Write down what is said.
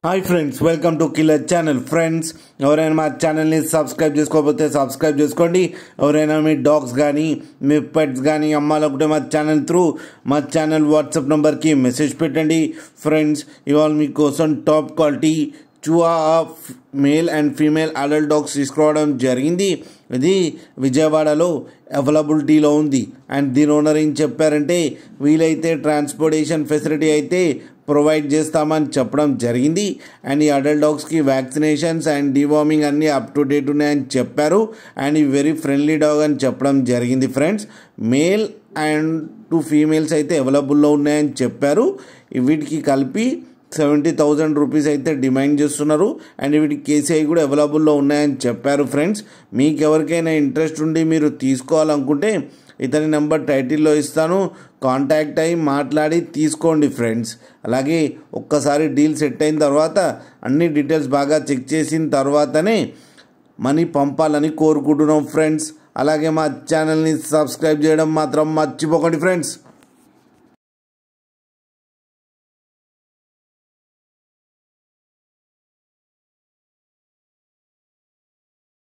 Hi friends, welcome to killer channel. Friends, ఎవరైనా మా ఛానల్ని సబ్స్క్రైబ్ చేసుకోకపోతే సబ్స్క్రైబ్ చేసుకోండి. ఎవరైనా మీ డాగ్స్ కానీ మీ పెట్స్ కానీ అమ్మాలనుకుంటే మా ఛానల్ వాట్సాప్ నెంబర్కి మెసేజ్ పెట్టండి. ఫ్రెండ్స్, ఇవాళ మీకోసం top quality Chihuahua male and female adult dogs తీసుకురావడం జరిగింది. ఇది విజయవాడలో అవైలబిలిటీలో ఉంది. అండ్ దీని ఓనర్ ఏం చెప్పారంటే, వీలైతే ట్రాన్స్పోర్టేషన్ ఫెసిలిటీ అయితే ప్రొవైడ్ చేస్తామని చెప్పడం జరిగింది. అండ్ ఈ అడల్ట్ డాగ్స్కి వ్యాక్సినేషన్స్ అండ్ డివార్మింగ్ అన్నీ అప్ టు డేట్ ఉన్నాయని చెప్పారు. అండ్ ఈ వెరీ ఫ్రెండ్లీ డాగ్ అని చెప్పడం జరిగింది. ఫ్రెండ్స్, మేల్ అండ్ 2 ఫీమేల్స్ అయితే అవైలబుల్లో ఉన్నాయని చెప్పారు. వీటికి కలిపి 70,000 రూపీస్ అయితే డిమాండ్ చేస్తున్నారు. అండ్ వీటికి కేసీఐ కూడా అవైలబుల్లో ఉన్నాయని చెప్పారు. ఫ్రెండ్స్, మీకు ఎవరికైనా ఇంట్రెస్ట్ ఉండి మీరు తీసుకోవాలనుకుంటే ఇతని నెంబర్ టైటిల్లో ఇస్తాను, కాంటాక్ట్ అయ్యి మాట్లాడి తీసుకోండి. ఫ్రెండ్స్, అలాగే ఒక్కసారి డీల్ సెట్ అయిన తర్వాత అన్ని డీటెయిల్స్ బాగా చెక్ చేసిన తర్వాతనే మనీ పంపాలని కోరుకుంటున్నాం. ఫ్రెండ్స్, అలాగే మా ఛానల్ని సబ్స్క్రైబ్ చేయడం మాత్రం మర్చిపోకండి. ఫ్రెండ్స్.